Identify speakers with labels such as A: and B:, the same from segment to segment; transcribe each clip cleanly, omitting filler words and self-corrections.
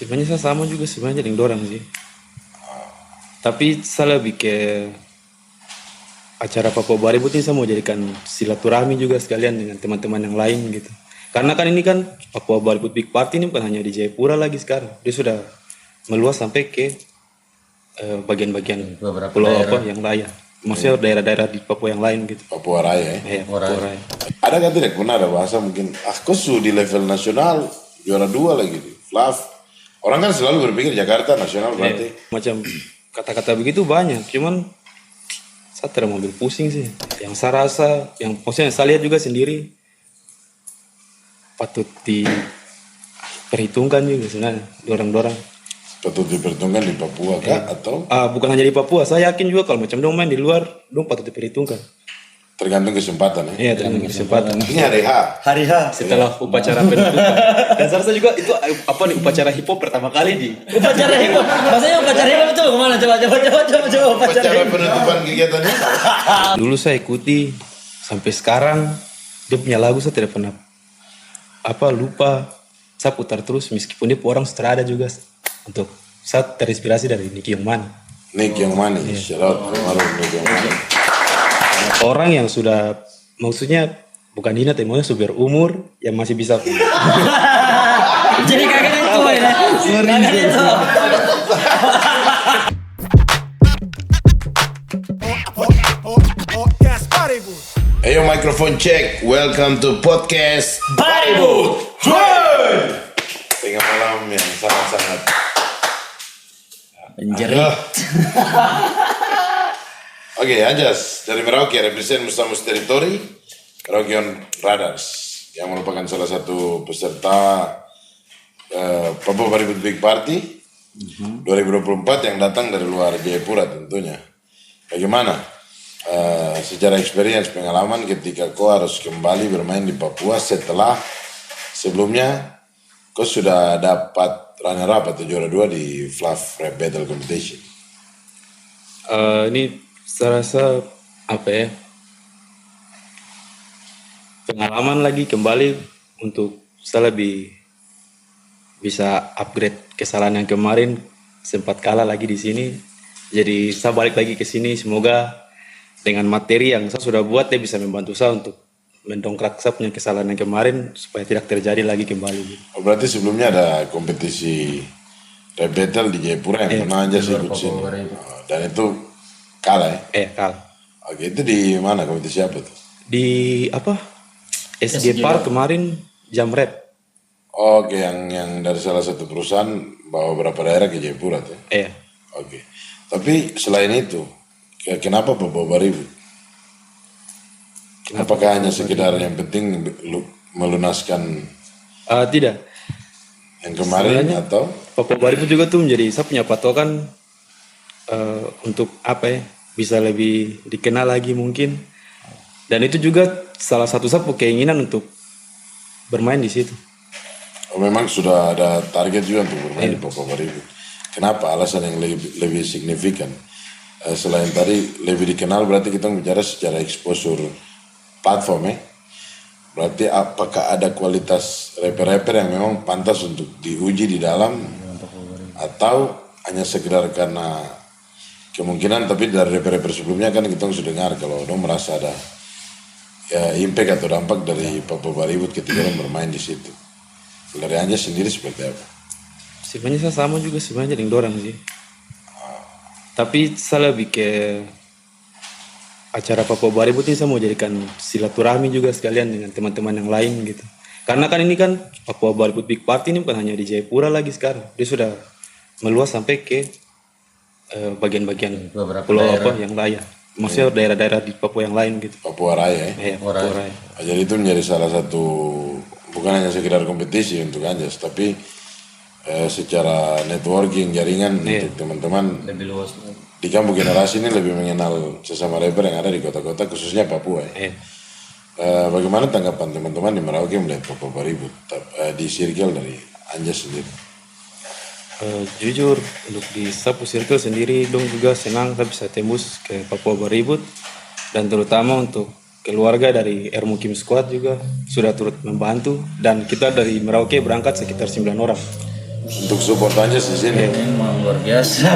A: Sebenarnya saya sama juga sebenarnya dengan dorang sih. Tapi saya lebih ke acara Papua Baribut ini saya mau jadikan silaturahmi juga sekalian dengan teman-teman yang lain gitu. Karena kan ini kan Papua Baribut Big Party ini bukan hanya di Jayapura lagi sekarang. Dia sudah meluas sampai ke bagian-bagian
B: Beberapa
A: pulau
B: daerah.
A: apa yang lain. Maksudnya daerah-daerah di Papua yang lain gitu.
C: Papua Raya ya.
A: Papua Raya.
C: Ada kan tidak pernah ada bahasa mungkin aku di level nasional juara 2 lagi di FLAF. Orang kan selalu berpikir Jakarta nasional berarti.
A: Macam kata-kata begitu banyak, cuman saya tidak mau ambil pusing sih. Yang saya rasa, yang maksudnya saya lihat juga sendiri patut diperhitungkan juga sebenarnya dorang-dorang.
C: Patut diperhitungkan di Papua kah atau
A: Bukan hanya di Papua, saya yakin juga kalau macam dong main di luar, dong patut diperhitungkan.
C: tergantung kesempatan ya.
A: Iya, tergantung kesempatan.
C: Ini hari H.
B: Hari H.
A: Setelah upacara penutupan. Dan saya rasa juga itu apa nih upacara hip hop pertama kali di
B: Upacara hip hop. Maksudnya upacara hip hop itu kemana? Coba upacara
C: Upacara
B: hip hop.
C: penutupan kegiatan ini.
A: dulu saya ikuti sampai sekarang dia punya lagu saya tidak pernah lupa. Saya putar terus meskipun dia orang sudah ada juga untuk saya terinspirasi dari Nicky Youngman.
C: Nick yang manis, shout out almarhum Nick yang manis.
A: Orang yang sudah maksudnya bukan hina tapi maksudnya sudah berumur yang masih bisa
B: Jadi kakek yang tua ya. Kakek yang tua.
C: Ayo microphone check, welcome to podcast
B: Baribut.
C: tengah malam yang sangat-sangat
B: Menjerit.
C: Oke, Anjas dari Merauke represent Mustamus Territory Meraukean Brothers yang merupakan salah satu peserta Papua Baribut Big Party 2024 yang datang dari luar Jayapura tentunya. Bagaimana secara experience pengalaman ketika kau harus kembali bermain di Papua setelah sebelumnya kau sudah dapat runner up atau juara 2 di FLAF Rap Battle Competition?
A: ini saya rasa pengalaman lagi kembali untuk saya lebih bisa upgrade kesalahan yang kemarin sempat kalah lagi di sini. Jadi saya balik lagi ke sini, semoga dengan materi yang saya sudah buat dia bisa membantu saya untuk mendongkrak saya punya kesalahan yang kemarin supaya tidak terjadi lagi kembali.
C: Oh, berarti sebelumnya ada kompetisi rap battle di Jayapura yang pernah aja sih ikut sini. Dan itu kalah ya?
A: Kalah.
C: Oke, itu di mana kompetisi apa tuh?
A: Di SG Park kemarin jam rap.
C: Oke, yang dari salah satu perusahaan bawa beberapa daerah ke Jayapura tuh? Oke, tapi selain itu, kenapa Papua Baribut? Apakah hanya sekedar yang penting melunaskan
A: Tidak.
C: yang kemarin atau?
A: Papua Baribut juga tuh menjadi saya punya patokan untuk bisa lebih dikenal lagi mungkin. Dan itu juga salah satu saya keinginan untuk bermain di situ.
C: Oh, memang sudah ada target juga untuk bermain di Papua Baribut. Kenapa? Alasan yang lebih signifikan. Selain tadi lebih dikenal berarti kita bicara secara exposure platform ya. Berarti apakah ada kualitas rapper-rapper yang memang pantas untuk diuji di dalam atau hanya sekedar karena kemungkinan, tapi dari rapper-rapper sebelumnya kan kita sudah dengar kalau dong merasa ada impact atau dampak dari Papua Baribut ketika dong bermain di situ. Dari Anja sendiri seperti apa?
A: Sebenarnya saya sama juga sebenarnya dengan dorang sih. Tapi saya lebih ke acara Papua Baribut ini saya mau jadikan silaturahmi juga sekalian dengan teman-teman yang lain gitu. Karena kan ini kan Papua Baribut Big Party ini bukan hanya di Jayapura lagi sekarang. Dia sudah meluas sampai ke bagian-bagian
B: Beberapa
A: pulau
B: daerah.
A: yang lain. Maksudnya daerah-daerah di Papua yang lain gitu.
C: Papua Raya ya.
A: Papua Raya.
C: Jadi itu menjadi salah satu, bukan hanya sekedar kompetisi untuk Anjas, tapi secara networking, jaringan untuk teman-teman
B: Lebih luas.
C: di kampung generasi ini lebih mengenal sesama rapper yang ada di kota-kota khususnya Papua ya. Bagaimana tanggapan teman-teman di Merauke melihat Papua Baribut di circle dari Anjas sendiri?
A: Jujur untuk di Sapu Circle sendiri dong juga senang saya bisa tembus ke Papua Baribut, dan terutama untuk keluarga dari Ermukim Squad juga sudah turut membantu, dan kita dari Merauke berangkat sekitar 9 orang.
C: untuk support Anjas di sini.
B: Memang luar biasa.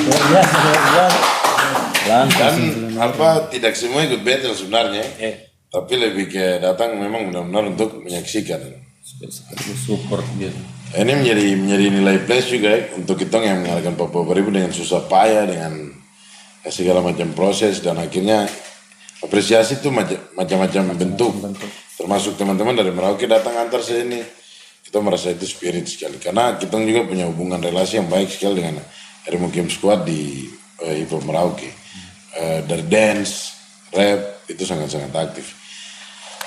B: Luar biasa, luar biasa.
C: Dan tidak semua ikut battle sebenarnya, tapi lebih ke datang memang benar-benar untuk menyaksikan.
B: Support gitu.
C: Ini menjadi nilai plus juga ya, untuk kita yang mengalahkan Papua Baru dengan susah payah, dengan segala macam proses, dan akhirnya apresiasi itu macam-macam bentuk. Termasuk teman-teman dari Merauke datang antar sini. Kita merasa itu spirit sekali, karena kita juga punya hubungan relasi yang baik sekali dengan Remo Game Squad di Hip Hop Merauke. Dari dance, rap itu sangat-sangat aktif.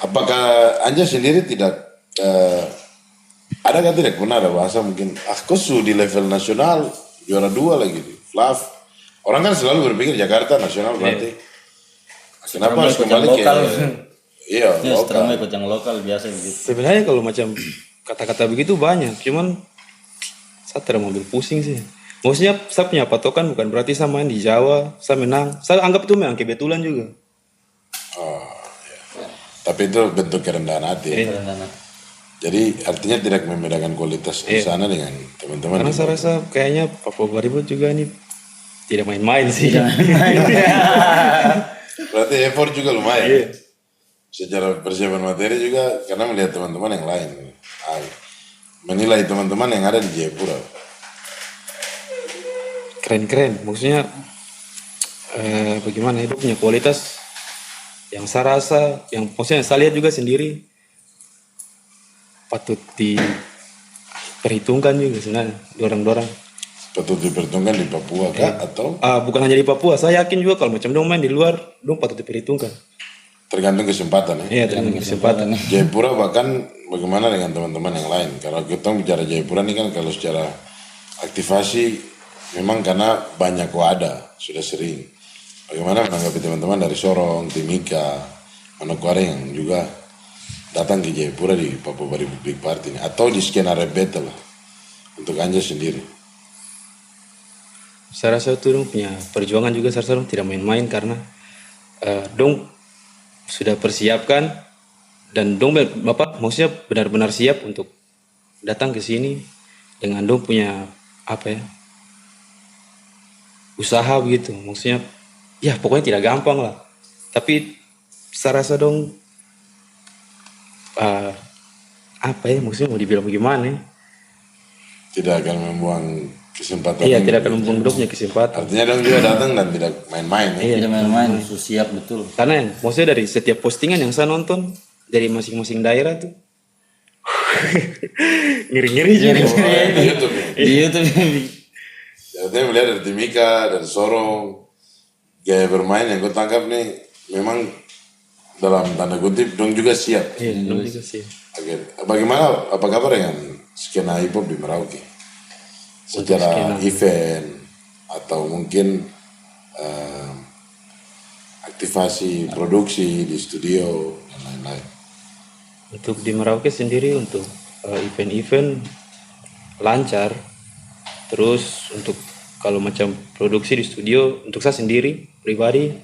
C: Apakah Anja sendiri tidak adakah tidak pernah ada bahasa mungkin aku di level nasional juara 2 lagi di Flav? Orang kan selalu berpikir Jakarta nasional berarti. Kenapa harus kembali ke
B: Ya,
C: lokal?
B: setelah ikut yang lokal biasa gitu.
A: Sebenarnya kalau macam kata-kata begitu banyak, cuman saya tidak mau ambil pusing sih. Maksudnya saya punya patokan bukan berarti saya main di Jawa, saya menang. Saya anggap itu memang kebetulan juga.
C: Tapi itu bentuk kerendahan hati. Jadi artinya tidak membedakan kualitas di sana dengan teman-teman.
A: Karena
C: di
A: saya rasa kayaknya Papua Baru juga ini tidak main-main sih.
C: Berarti effort juga lumayan. Secara persiapan materi juga karena melihat teman-teman yang lain. Menilai teman-teman yang ada di Jayapura.
A: Keren-keren, maksudnya bagaimana itu punya kualitas yang saya rasa, yang maksudnya saya lihat juga sendiri patut diperhitungkan juga sebenarnya dorang-dorang.
C: Patut diperhitungkan di Papua kah atau
A: Bukan hanya di Papua, saya yakin juga kalau macam dong main di luar, dong patut diperhitungkan.
C: tergantung kesempatan ya?
A: Iya, tergantung kesempatan.
C: Jayapura bahkan bagaimana dengan teman-teman yang lain? Kalau kita bicara Jayapura ini kan kalau secara aktivasi memang karena banyak wadah, sudah sering. Bagaimana menanggapi teman-teman dari Sorong, Timika, Manokwari yang juga datang ke Jayapura di Papua Baru Big Party ini, atau di skena rap battle lah, untuk Anja sendiri?
A: Saya rasa itu dong punya perjuangan juga, saya rasa dong tidak main-main karena dong sudah persiapkan dan dong bapak maksudnya benar-benar siap untuk datang ke sini dengan dong punya apa ya, usaha begitu, maksudnya ya pokoknya tidak gampang lah, tapi saya rasa dong apa ya, maksudnya mau dibilang bagaimana ya,
C: Tidak akan membuang kesempatan.
A: iya
C: ini.
A: tidak akan membuang dong punya kesempatan.
C: Artinya dong juga datang dan tidak main-main ya.
B: Tidak main-main, siap betul.
A: Karena yang maksudnya dari setiap postingan yang saya nonton dari masing-masing daerah tuh ngiri-ngiri juga.
C: Di YouTube ya.
B: Di YouTube.
C: Artinya melihat dari Timika, dari Sorong, gaya bermain yang gue tangkap nih memang dalam tanda kutip dong juga siap.
A: Iya, dong juga sih.
C: Oke. Bagaimana, apa kabar dengan skena hip hop di Merauke? Secara event atau mungkin aktivasi produksi di studio dan lain-lain.
A: Untuk di Merauke sendiri untuk event-event lancar. Terus untuk kalau macam produksi di studio untuk saya sendiri pribadi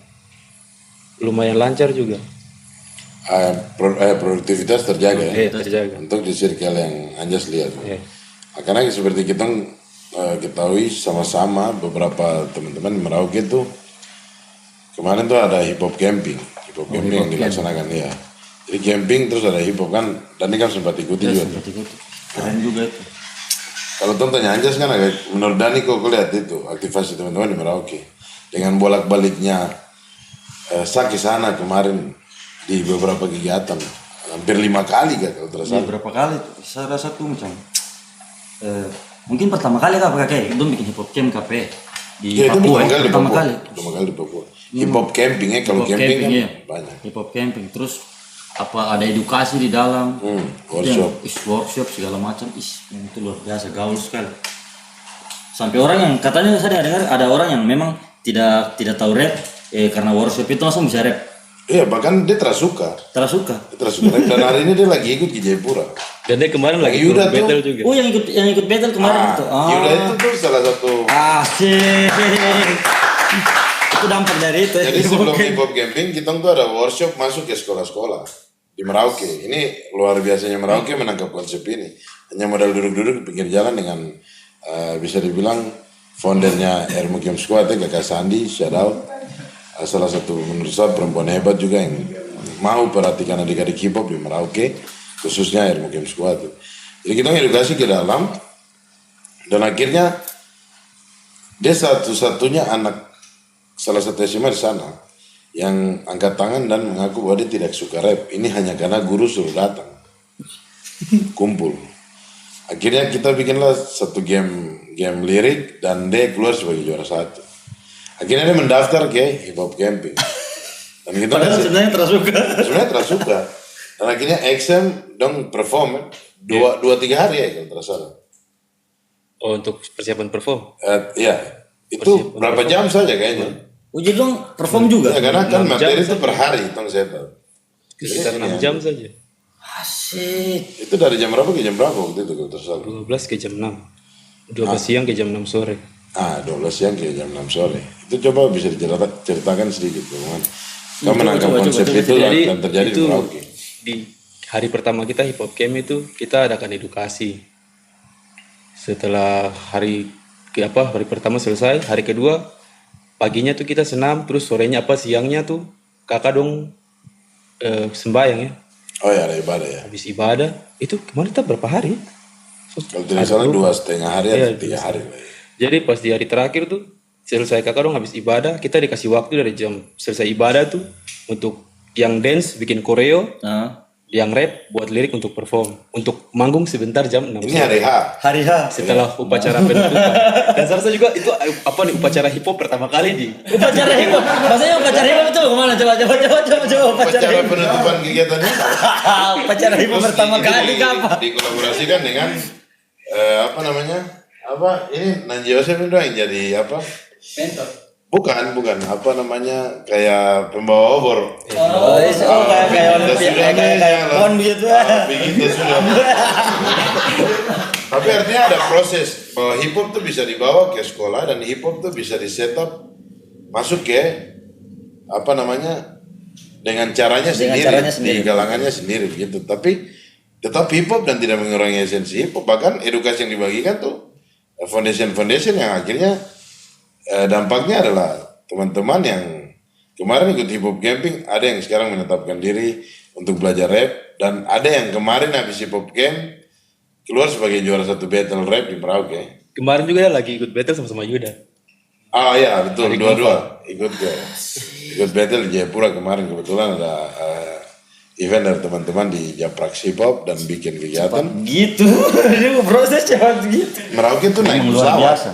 A: lumayan lancar juga.
C: Produktivitas terjaga ya.
A: Terjaga.
C: Untuk di circle yang Anjas lihat.
A: Iya.
C: Karena seperti kita ketahui sama-sama beberapa teman-teman di Merauke itu kemarin tuh ada hip hop camping yang dilaksanakan ya. Jadi camping terus ada hip hop kan, dan ini kan sempat ikuti juga.
B: Keren juga itu.
C: Kalau tanya Anjas kan agak, menurut Dani kok lihat itu aktivasi teman-teman di Merauke dengan bolak-baliknya saya ke sana kemarin di beberapa kegiatan hampir 5 kali kan kalau tidak salah.
B: Berapa kali tuh? Saya rasa tuh macam mungkin pertama kali kah pakai itu bikin hip hop camp KP di
C: Ya, itu
B: Papua.
C: pertama kali di Papua. Hip hop camping ya, kalau camping kan banyak.
B: Hip hop camping terus apa ada edukasi di dalam, workshop segala macam, yang itu luar biasa gaul sekali. Sampai orang yang katanya saya dengar ada orang yang memang tidak tahu rap, karena workshop itu langsung bisa rap.
C: Iya, bahkan dia tersuka.
B: Tersuka.
C: rap. Dan hari ini dia lagi ikut di Jayapura.
A: Dan dia kemarin lagi
C: Yuda
A: ikut battle
C: tuh.
A: juga.
B: Oh yang ikut battle kemarin itu.
C: Yuda itu tuh salah satu.
B: Asik. Itu dampak dari itu.
C: Jadi sebelum hip hop camping kita tuh ada workshop masuk ke sekolah-sekolah di Merauke. Ini luar biasanya Merauke menangkap konsep ini. hanya modal duduk-duduk di pinggir jalan dengan bisa dibilang foundernya Ermo Game Squad Kakak Sandi, shout out. Salah satu menurut saya perempuan hebat juga yang mau perhatikan adik-adik hip hop di Merauke, khususnya Ermo Game Squad. Jadi kita edukasi ke dalam, dan akhirnya dia satu-satunya anak salah satu SMA di sana yang angkat tangan dan mengaku bahwa dia tidak suka rap. Ini hanya karena guru suruh datang kumpul. Akhirnya kita bikinlah satu game lirik dan dia keluar sebagai juara satu. Akhirnya dia mendaftar ke hip hop camping. Dan kita
B: Padahal sebenarnya
C: tersuka. Dan akhirnya XM dong perform 2-3 hari ya kalau tidak salah.
A: Oh, untuk persiapan perform.
C: Iya, itu berapa jam saja kayaknya.
B: Uji dong perform juga.
C: Ya karena kan materi itu per hari, tong saya tahu.
A: Sekitar 6 jam saja.
B: Asik.
C: Itu dari jam berapa ke jam berapa waktu itu kalau tersalah?
A: 12 ke jam 6. 12 siang ke jam 6 sore.
C: 12 siang ke jam 6 sore. Itu coba bisa diceritakan sedikit, teman. Kamu menangkap konsep itu
A: Jadi
C: dan terjadi
A: itu
C: di Merauke.
A: di hari pertama kita hip hop camp itu kita adakan edukasi. Setelah hari pertama selesai, hari kedua paginya tuh kita senam, terus sorenya siangnya tuh kakak dong sembahyang ya.
C: Oh ya, ada ibadah ya.
A: Habis ibadah itu kemarin kita berapa hari?
C: Kalau tidak salah 2,5 hari atau 3 hari lah ya.
A: Jadi pas di hari terakhir tuh selesai kakak dong habis ibadah, kita dikasih waktu dari jam selesai ibadah tuh untuk yang dance bikin koreo, yang rap buat lirik untuk perform, untuk manggung sebentar jam 6.
C: Ini hari H.
B: Hari H.
A: Setelah upacara penutupan. Dan seharusnya juga itu upacara hip hop pertama kali di
B: Upacara hip hop. Maksudnya upacara hip hop itu kemana? Coba upacara
C: Upacara
B: hip hop.
C: penutupan kegiatan ini
B: Upacara hip hop pertama kali kapan?
C: dikolaborasikan dengan ini Nanji Yosef itu yang jadi apa?
B: Mentor.
C: Bukan, kayak pembawa obor.
B: Kayak pon gitu.
C: Begitu sudah. Tapi artinya ada proses bahwa hip hop tuh bisa dibawa ke sekolah dan hip hop tuh bisa di setup masuk ke dengan caranya sendiri, di galangannya sendiri gitu. Tapi tetap hip hop dan tidak mengurangi esensi hip hop. Bahkan edukasi yang dibagikan tuh foundation yang akhirnya dampaknya adalah teman-teman yang kemarin ikut hip hop camping, ada yang sekarang menetapkan diri untuk belajar rap, dan ada yang kemarin habis hip hop camp keluar sebagai juara satu battle rap di Merauke.
A: kemarin juga lagi ikut battle sama Yuda.
C: Iya betul, dua-dua ikut battle di Jayapura kemarin. Kebetulan ada event dari teman-teman di Japraks Hip Hop dan bikin kegiatan.
B: Gitu. Ini proses cepat gitu.
C: Merauke tuh naik
B: Luar
C: pesawat.
B: biasa,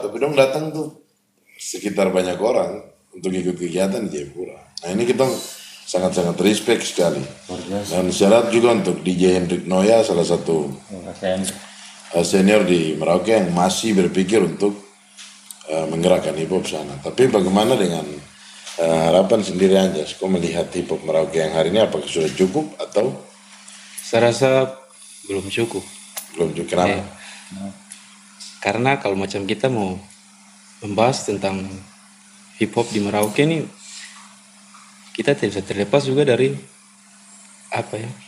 C: Tapi dong datang tuh sekitar banyak orang untuk ikut kegiatan di Jayapura. Nah ini kita sangat-sangat respect sekali. Dan syarat juga untuk DJ Hendrik Noya, salah satu senior di Merauke yang masih berpikir untuk menggerakkan hip hop sana. Tapi bagaimana dengan harapan sendiri Anjas? Kau melihat hip hop Merauke yang hari ini apakah sudah cukup atau?
A: Saya rasa belum cukup.
C: Belum cukup, kenapa?
A: Karena kalau macam kita mau membahas tentang hip hop di Merauke ini, kita tidak bisa terlepas juga dari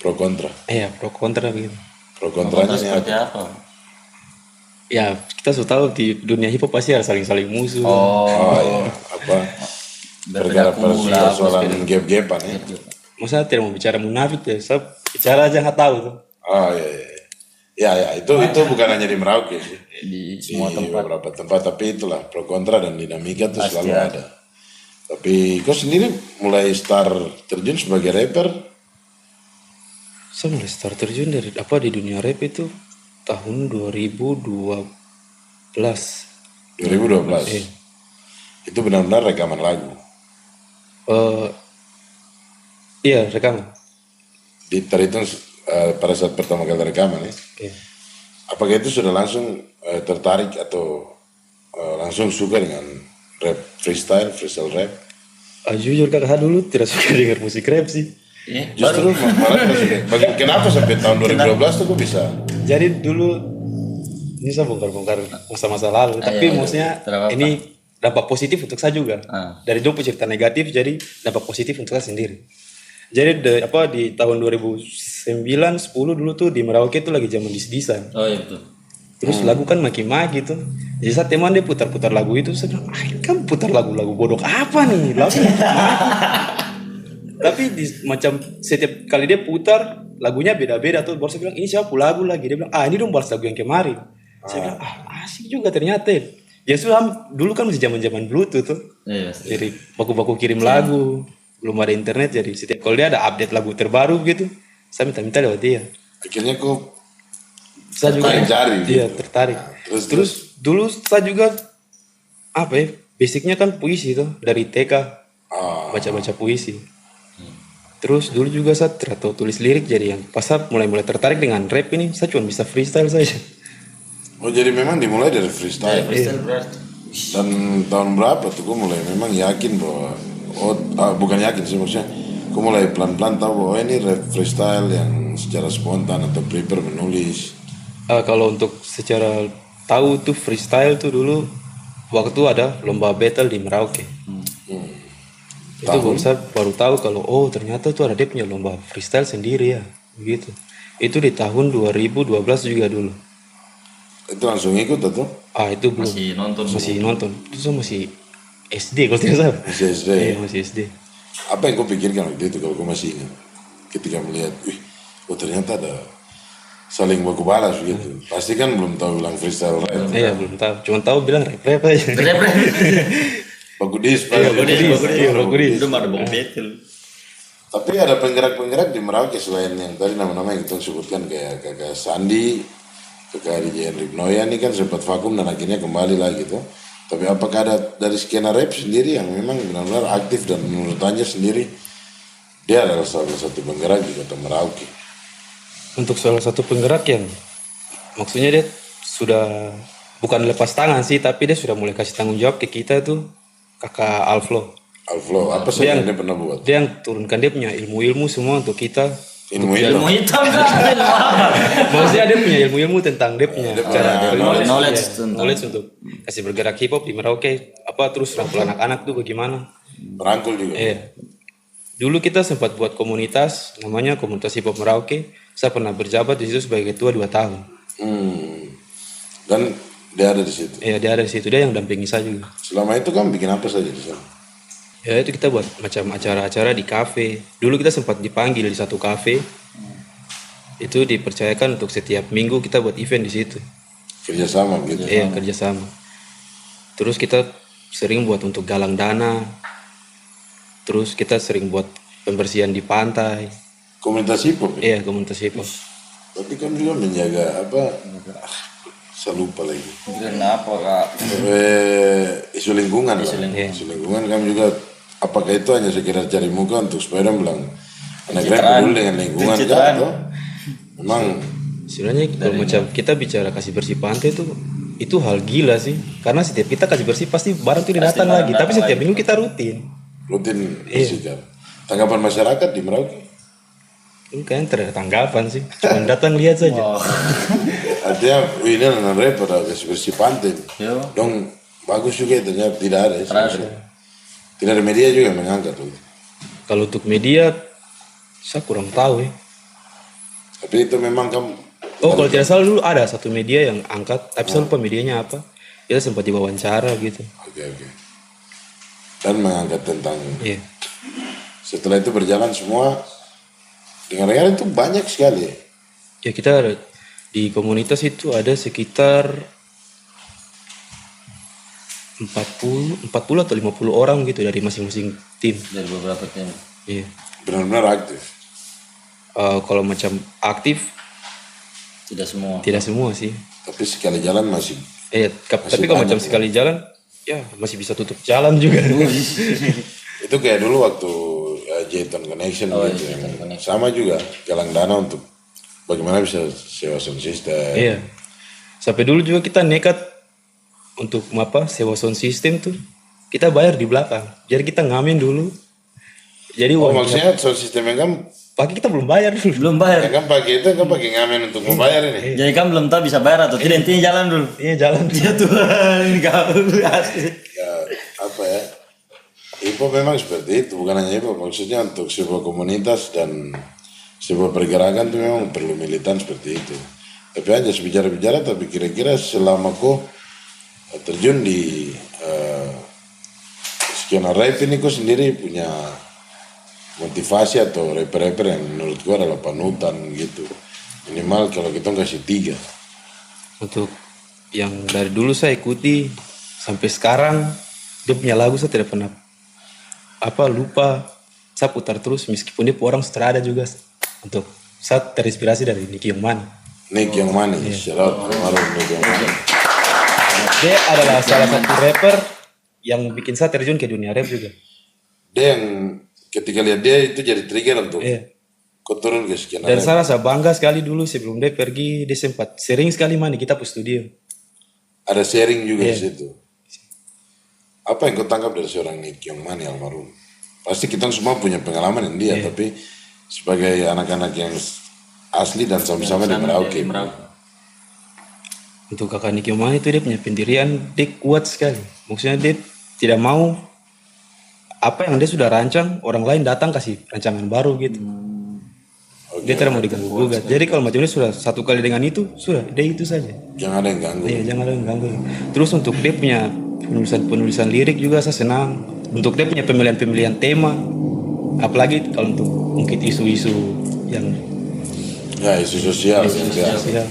C: Pro kontra.
A: pro kontra begitu.
C: Pro kontranya ini
B: seperti
C: apa?
B: apa?
A: Ya kita sudah tahu di dunia hip hop pasti ada saling musuh.
C: Iya. Perkara persoalan gap-gapan ya.
A: Masa tidak mau bicara munafik ya, saya bicara aja nggak tahu tuh.
C: Ya, itu bukan hanya di Merauke sih.
B: Di semua tempat.
C: Beberapa tempat, tapi itulah pro kontra dan dinamika itu selalu ada. Tapi kau sendiri mulai terjun sebagai rapper?
A: Saya mulai start terjun dari di dunia rap itu tahun 2012.
C: 2012. Itu benar-benar rekaman lagu.
A: Iya rekaman.
C: Terhitung pada saat pertama kali rekaman ya.
A: Iya.
C: Apakah itu sudah langsung tertarik atau langsung suka dengan rap freestyle rap?
A: Jujur kakak dulu tidak suka dengar musik rap sih.
C: Justru malah kenapa sampai tahun 2012 tuh kok bisa?
A: Jadi dulu ini saya bongkar-bongkar masa-masa lalu, tapi maksudnya ini dampak positif untuk saya juga. Dari dulu cerita negatif jadi dampak positif untuk saya sendiri. Jadi di tahun 2011 9, 10 dulu tuh di Merauke tuh lagi zaman dis-disan.
B: Oh iya betul.
A: Terus lagu kan maki-maki tuh. Jadi saat teman dia putar-putar lagu itu, saya bilang, kan putar lagu-lagu bodoh apa nih? Lagu maki. Tapi macam setiap kali dia putar, lagunya beda-beda tuh. Baru saya bilang, ini siapa lagu lagi? Dia bilang, ini dong balas lagu yang kemarin. Saya bilang, asik juga ternyata. Ya sudah, dulu kan masih zaman-zaman Bluetooth tuh.
B: Iya.
A: Jadi baku-baku kirim lagu, belum ada internet, jadi setiap kalau dia ada update lagu terbaru gitu, saya minta-minta lewat dia.
C: Akhirnya kok
A: Saya juga
C: cari
A: iya
C: gitu.
A: tertarik.
C: Terus
A: Terus dulu saya juga apa ya, basicnya kan puisi tuh dari TK, baca-baca puisi. Terus dulu juga saya tertarik tulis lirik, jadi yang pas saya mulai tertarik dengan rap ini, saya cuma bisa freestyle saja.
C: oh jadi memang dimulai dari freestyle.
B: Freestyle berarti.
C: Dan tahun berapa tuh gue mulai memang yakin bahwa bukan yakin sih, maksudnya gue mulai pelan-pelan tahu bahwa ini rap freestyle yang secara spontan atau prepare menulis.
A: Kalau untuk secara tahu tuh freestyle tuh dulu waktu ada lomba battle di Merauke. Itu baru tahu kalau oh ternyata tuh ada dia punya lomba freestyle sendiri ya, begitu. Itu di tahun 2012 juga dulu.
C: Itu langsung ikut atau?
A: Itu belum.
B: Masih nonton.
A: Itu saya masih SD kalau tidak salah.
C: Masih SD.
A: Iya, masih SD.
C: Apa yang kau pikirkan waktu itu kalau kau masih ingat? Ketika melihat, oh ternyata ada saling baku balas gitu. Pasti kan belum tahu bilang freestyle rap.
A: Iya, belum tahu. Cuma tahu bilang rap aja.
B: Rap.
C: Baku dis,
A: Baku dis.
B: Belum ada bom battle.
C: Tapi ada penggerak-penggerak di Merauke selain yang tadi nama-nama yang kita sebutkan kayak Kakak Sandi, Kakak DJ Ripnoya ini kan sempat vakum dan akhirnya kembali lagi tuh. Tapi apakah ada dari skena rap sendiri yang memang benar-benar aktif dan menurut Anja sendiri dia adalah salah satu penggerak di kota Merauke?
A: Untuk salah satu penggerak yang maksudnya dia sudah bukan lepas tangan sih, tapi dia sudah mulai kasih tanggung jawab ke kita tuh Kakak Alflo.
C: Alflo, apa saja yang dia pernah buat?
A: Dia yang turunkan dia punya ilmu-ilmu semua untuk kita.
C: Ilmu
B: Ilmu hitam kan.
A: Maksudnya dia punya ilmu-ilmu tentang dia punya cara
B: knowledge
A: untuk kasih bergerak hip hop di Merauke. Apa terus rangkul anak-anak tuh bagaimana?
C: Merangkul juga.
A: Iya. Dulu kita sempat buat komunitas namanya Komunitas Hip Hop Merauke. Saya pernah berjabat di situ sebagai ketua 2 tahun.
C: Dan dia ada di situ.
A: Iya, dia ada di situ, dia yang dampingi saya juga.
C: Selama itu kan bikin apa saja di sana?
A: Ya itu kita buat macam acara-acara di kafe. Dulu kita sempat dipanggil di satu kafe. Itu dipercayakan untuk setiap minggu kita buat event di situ.
C: Kerjasama gitu.
A: Iya, kerjasama. Terus kita sering buat untuk galang dana. Terus kita sering buat pembersihan di pantai.
C: Komunitas hip hop.
A: Iya, komunitas hip hop.
C: Tapi kan juga menjaga apa? Saya lupa lagi.
B: Kenapa kak?
C: Isu lingkungan.
A: lingkungan.
C: Isu lingkungan kami juga. Apakah itu hanya sekedar cari muka untuk supaya orang bilang anak rap peduli dengan lingkungan kan? Memang
A: sebenarnya kalau macam kita bicara kasih bersih pantai itu hal gila sih. Karena setiap kita kasih bersih pasti barang itu datang lagi. Tapi setiap minggu kita rutin
C: bersihkan. Tanggapan masyarakat di Merauke?
A: Ini kayaknya tidak ada tanggapan sih. Cuma datang lihat saja.
C: Artinya ini anak rap pada kasih bersih pantai.
B: Yo.
C: Dong bagus juga ternyata tidak ada. Tidak ada media juga yang mengangkat tuh.
A: Kalau untuk media saya kurang tahu ya.
C: Tapi itu memang kamu.
A: Oh kalau tidak salah dulu ada satu media yang angkat, tapi saya lupa medianya apa. Dia sempat diwawancara gitu.
C: Oke. Dan mengangkat tentang.
A: Iya.
C: Setelah itu berjalan semua. Dengar-dengar itu banyak sekali.
A: Ya kita ada, di komunitas itu ada sekitar 40 atau 50 orang gitu dari masing-masing tim.
B: Dari beberapa tim.
A: Iya.
C: Benar-benar aktif.
A: Kalau macam aktif
B: Tidak semua
A: sih.
C: Tapi sekali jalan masih.
A: Tapi kalau macam sekali jalan, ya masih bisa tutup jalan juga.
C: Itu kayak dulu waktu Jayton Connection gitu. Sama juga galang dana untuk bagaimana bisa sewa sound system.
A: Iya. Sampai dulu juga kita nekat untuk sewa sound system tuh kita bayar di belakang. Jadi kita ngamen dulu. Jadi
C: maksudnya sound system yang kan
A: pakai kita belum bayar dulu.
B: Belum bayar.
C: kan pakai itu kan pakai ngamen untuk membayar ini.
B: Jadi kan belum tahu bisa bayar atau tidak, intinya jalan dulu.
A: Iya jalan.
B: Ya Tuhan, kau asli.
C: Ya apa ya? Hip hop memang seperti itu, bukan hanya hip hop, maksudnya untuk sebuah komunitas dan sebuah pergerakan tuh memang perlu militan seperti itu. Tapi aja bicara-bicara, tapi kira-kira selama kau terjun di skena rap ini, kau sendiri punya motivasi atau rapper-rapper yang menurut gua adalah panutan gitu. Minimal kalau kita kasih 3.
A: Untuk yang dari dulu saya ikuti sampai sekarang, dia punya lagu saya tidak pernah lupa. Saya putar terus meskipun dia orang sudah ada juga. Untuk saya terinspirasi dari Nicky Yongmani.
C: Nick yang manis, shout out almarhum Nick yang manis.
A: Dia adalah salah satu rapper yang bikin saya terjun ke dunia rap juga.
C: Dia yang ketika lihat dia itu jadi trigger untuk
A: Iya.
C: kau turun ke skena
A: Dan
C: rap.
A: saya rasa bangga sekali dulu sebelum dia pergi, dia sempat sering sekali main di kita di studio.
C: Ada sharing juga di situ. Apa yang kau tangkap dari seorang Nick yang manis almarhum? Pasti kita semua punya pengalaman yang dia, tapi sebagai anak-anak yang asli dan sama-sama di Merauke.
A: Untuk kakak Nicky Yongmani itu dia punya pendirian, dia kuat sekali. Maksudnya dia tidak mau apa yang dia sudah rancang, orang lain datang kasih rancangan baru gitu. Dia tidak mau diganggu gugat. Jadi kalau macam ini sudah satu kali dengan itu, sudah dia itu saja.
C: Jangan ada yang ganggu.
A: Iya, jangan ada yang ganggu. Terus untuk dia punya penulisan lirik juga saya senang. Untuk dia punya pemilihan tema, apalagi kalau untuk mungkin isu-isu yang
C: Ya isu sosial yang biasa.
A: ya,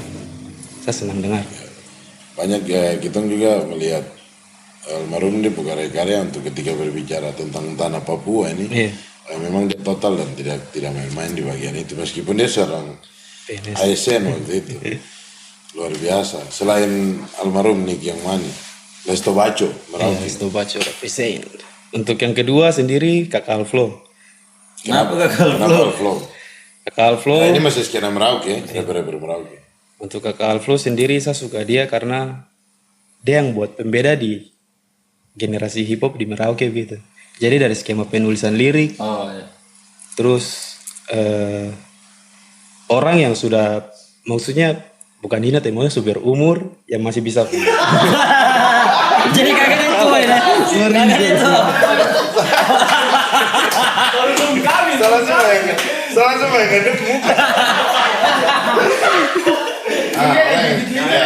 A: saya senang dengar.
C: Banyak ya kita juga melihat almarhum dia buka karya untuk ketika berbicara tentang tanah Papua ini.
A: Iya.
C: Memang dia total dan tidak main-main di bagian itu meskipun dia seorang
A: PNS.
C: ASN waktu itu. Luar biasa. Selain almarhum Nick yang manis, Lesto Baco Merauke.
A: Itu baca represent. Untuk yang kedua sendiri Kakak Alflo.
B: Kenapa gagal
C: Kenapa Alflo?
A: Kakak Alflo,
C: Nah, ini masih skena Merauke, rapper-rapper Merauke.
A: untuk Kakak Alflo sendiri saya suka dia karena dia yang buat pembeda di generasi hip hop di Merauke gitu. Jadi dari skema penulisan lirik,
B: Oh iya.
A: terus orang yang sudah maksudnya bukan hina tapi maksudnya sudah berumur yang masih bisa
B: Jadi kakaknya tua ya. Kakaknya tua.
C: Salah semua yang ngedep muka.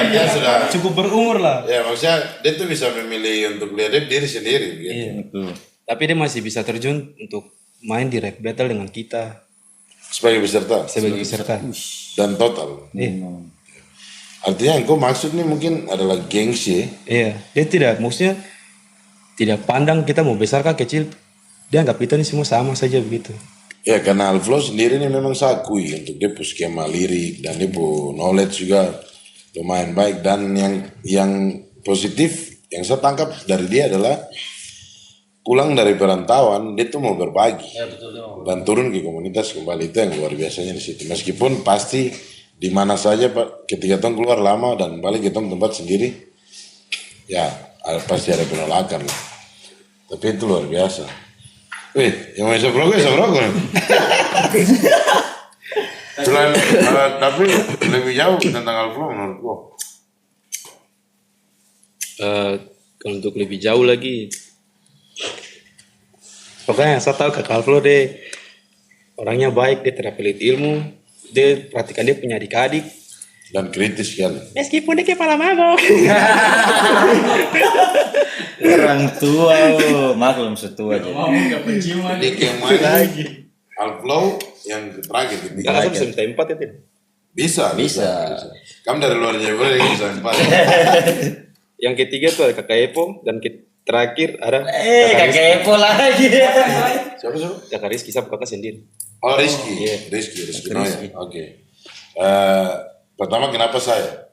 C: Dia sudah
A: cukup berumur lah.
C: ya maksudnya dia tuh bisa memilih untuk lihat diri sendiri gitu.
A: Iya. Tapi dia masih bisa terjun untuk main di rap battle dengan kita
C: Sebagai peserta
A: sebagai peserta.
C: dan total.
A: Iya.
C: Artinya yang kau maksud nih mungkin adalah gengsi.
A: Iya, dia tidak maksudnya tidak pandang kita mau besar kah kecil, dia anggap kita ini semua sama saja begitu.
C: Ya karena Alflo sendiri ini memang saya akui untuk dia punya skema lirik dan dia punya knowledge juga lumayan baik dan yang positif yang saya tangkap dari dia adalah pulang dari perantauan dia tuh mau berbagi dan turun ke komunitas kembali. Itu yang luar biasanya di situ. Meskipun pasti di mana saja Pak ketika tong keluar lama dan balik ke tong tempat sendiri ya pasti ada penolakan lah. Tapi itu luar biasa. Wih, yang mau isap rokok. Selain, tapi lebih jauh tentang Alflo menurut gua.
A: Kalau untuk lebih jauh lagi, pokoknya saya tahu Kak Alflo deh orangnya baik, dia tidak pelit ilmu, dia perhatikan dia punya adik-adik.
C: Dan kritis sekali.
A: Meskipun dia kepala mabok.
B: Orang tua, maklum setua aja.
C: Dik yang mana? Alflo yang terakhir gitu.
A: Kakak saya bisa minta 4 ya tidak?
C: Bisa. Kamu dari luar Jayapura dia bisa empat.
A: Yang ketiga tuh ada Kakak Epo dan terakhir ada
B: Kakek Epo lagi.
C: Siapa?
A: Kakak Rizky, saya kakak sendiri.
C: Oh Rizky. Rizky Noya. Oke. Pertama kenapa saya?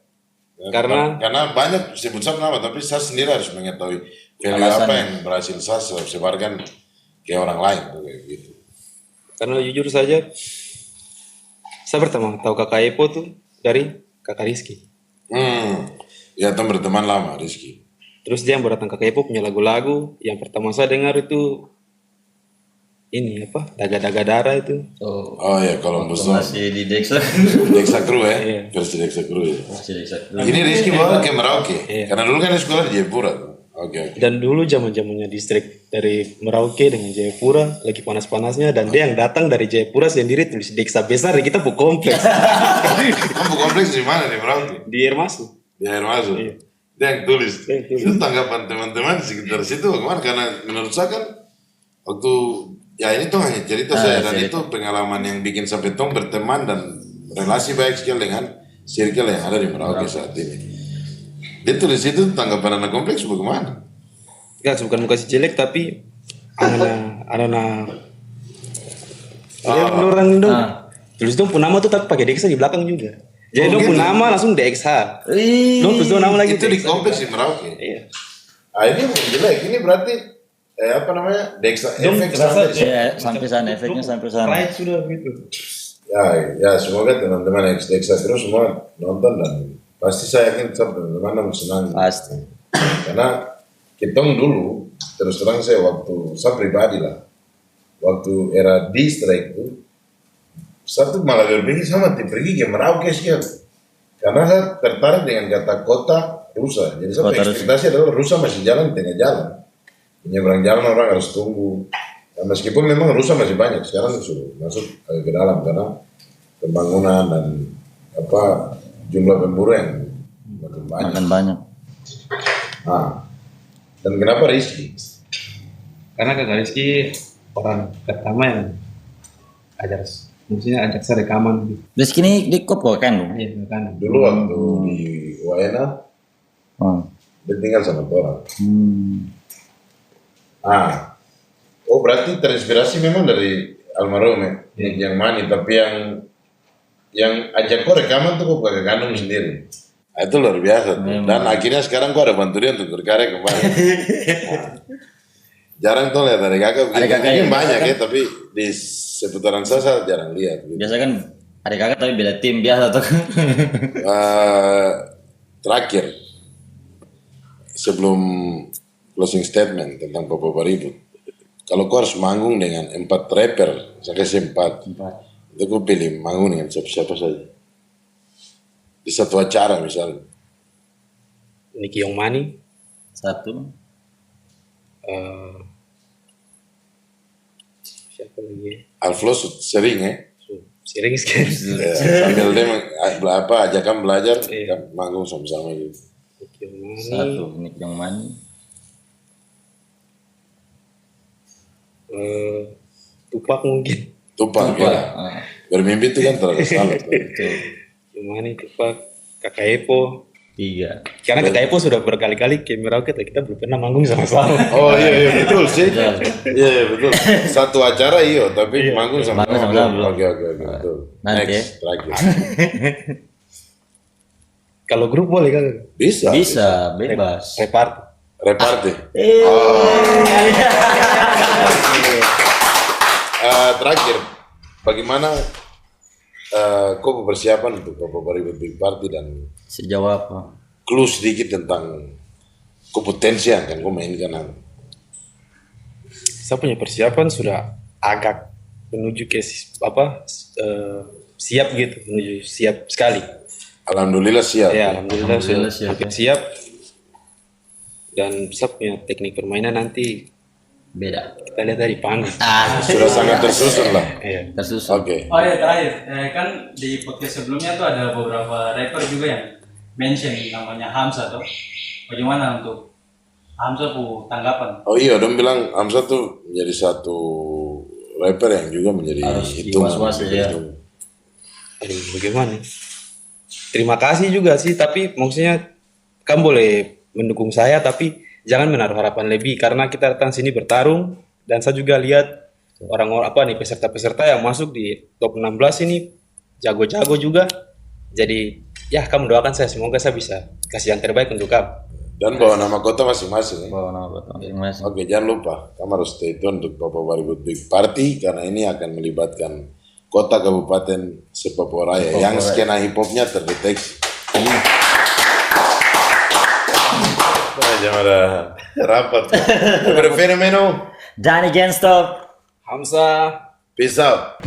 A: Karena
C: banyak sebut saya nama tapi saya sendiri harus mengetahui value
B: Alasan.
C: apa yang berhasil saya sebarkan ke orang lain tuh kayak gitu.
A: Karena jujur saja, saya pertama tahu Kakak Epo tuh dari Kakak Rizky.
C: Ya teman berteman lama Rizky.
A: Terus dia yang datang ke Kakak Epo punya lagu-lagu. Yang pertama saya dengar itu ini apa? Daga-daga darah itu.
C: Oh ya kalau besar
B: Masih di Dexa.
C: Dexa Crew ya,
A: Iya.
C: versi Dexa Crew ya.
B: Masih Dexa.
C: Ini Rizky bawa ke Merauke,
A: Iya.
C: karena dulu kan dia sekolah di Jayapura. Oke.
A: Dan dulu zaman-zamannya distrik dari Merauke dengan Jayapura lagi panas-panasnya, dan dia yang datang dari Jayapura sendiri tulis Deksa besar kita bu kompleks
C: Kamu kompleks di mana nih Merauke?
A: di air masuk.
C: Di air masuk.
A: Iya.
C: Dia yang tulis.
A: Dia yang tulis.
C: Itu tanggapan teman-teman di sekitar situ bagaimana? Karena menurut saya kan waktu ya ini tuh hanya cerita saya dan itu pengalaman yang bikin sampai tong berteman dan relasi baik sekali dengan circle yang ada di Merauke saat ini. Dia tulis itu tanggapan anak kompleks bagaimana?
A: Enggak, bukan muka si jelek tapi anak orang itu tulis dong pun nama tuh tapi pakai Deksa di belakang juga. Jadi dong pun nama langsung DXH. Dong tulis dong nama lagi
C: Itu di
A: DXH.
C: kompleks di Merauke.
A: Iya.
C: Ini bukan jelek, ini berarti apa namanya? Deksa
A: Dong
C: efek
A: rasa
C: sampai
B: Ya, sampai sana efeknya sampai sana.
A: Right sudah gitu.
C: ya semoga teman-teman yang Deksa terus semua nonton dan pasti saya yakin teman-teman senang.
B: Pasti.
C: Karena kita dulu terus terang saya pribadi lah waktu era distrik itu saya tuh malah berpikir sama pergi ke Merauke sekali karena saya tertarik dengan kata kota rusa. Jadi saya ekspektasi adalah rusa masih jalan di tengah jalan, menyeberang jalan orang harus tunggu. Nah, meskipun memang rusa masih banyak sekarang sudah masuk ke dalam karena pembangunan dan jumlah pemburu yang makin banyak.
B: Makan banyak.
C: Dan kenapa Rizky?
A: Karena Kakak Rizky orang pertama yang ajak saya rekaman.
B: Rizky ini di kop kok kan?
A: Iya, rekaman.
C: Dulu waktu di Waena, dia tinggal sama orang. Berarti terinspirasi memang dari almarhum ya, yang Mani, tapi yang ajak kau rekaman tuh kau pakai kandung sendiri. Itu luar biasa tuh. Dan akhirnya sekarang kau ada bantu dia untuk berkarya kembali. Jarang tuh lihat ada kakak begini. Mungkin banyak ya, tapi di seputaran saya jarang lihat. Gitu.
B: Biasa kan ada kakak tapi beda tim biasa tuh.
C: Terakhir, sebelum closing statement tentang Papa Baribut, kalau kau harus manggung dengan 4 rapper, saya kasih 4. Itu kau pilih manggung dengan siapa saja. Di satu acara misalnya.
A: Niki Yongmani.
B: Satu.
A: Siapa lagi?
C: Alflos sering ya.
A: Sering sekali.
C: Sambil dia ajakan belajar, manggung sama-sama gitu.
A: Niki Yongmani.
B: Satu. Nick yang mana?
A: Tupak mungkin.
C: Tupak ya. Bermimpi itu kan terlalu salah.
A: Yongmani, Tupak, Kakak Epo.
B: 3.
A: Karena Kakak Epo sudah berkali-kali ke Merauke, kita belum pernah manggung sama-sama.
C: Oh iya betul sih. Iya betul. Satu acara tapi manggung sama-sama. Oke betul.
B: Nanti
C: Next, terakhir.
A: Kalau grup boleh kan?
C: Bisa.
B: Bebas.
C: Reparty. Terakhir, bagaimana kau persiapan untuk Papa Baribut Big Party dan
B: Sejauh apa?
C: clue sedikit tentang kompetensi yang akan kau mainkan?
A: Saya punya persiapan sudah agak menuju ke siap gitu, menuju siap sekali.
C: Alhamdulillah siap.
A: Ya, alhamdulillah sudah
B: siap,
A: hampir siap. Dan saya punya teknik permainan nanti
B: Beda.
A: kita lihat dari panggung.
C: Sudah sangat tersusun lah.
A: Iya.
B: Tersusun.
C: Oke.
D: Oh ya terakhir, kan di podcast sebelumnya tuh ada beberapa rapper juga yang mention namanya Hamza tuh. Bagaimana untuk Hamza tanggapan?
C: Oh iya, dong bilang Hamzah tuh menjadi satu rapper yang juga menjadi itu.
B: was-was ya.
A: Aduh, bagaimana? Terima kasih juga sih, tapi maksudnya kamu boleh mendukung saya, tapi jangan menaruh harapan lebih karena kita datang sini bertarung dan saya juga lihat orang-orang peserta-peserta yang masuk di top 16 ini jago-jago juga. Jadi ya kamu doakan saya, semoga saya bisa kasih yang terbaik untuk kamu.
C: Dan bawa nama kota masing-masing.
B: Bawa nama kota masing-masing.
C: Oke, jangan lupa kamu harus stay tune untuk Papa Baribut Big Party karena ini akan melibatkan kota kabupaten Sepapua Raya yang skena hip hopnya terdeteksi. Jangan ada rapat. Berfenomeno.
B: Danny Genstop.
A: Hamza.
C: Peace out.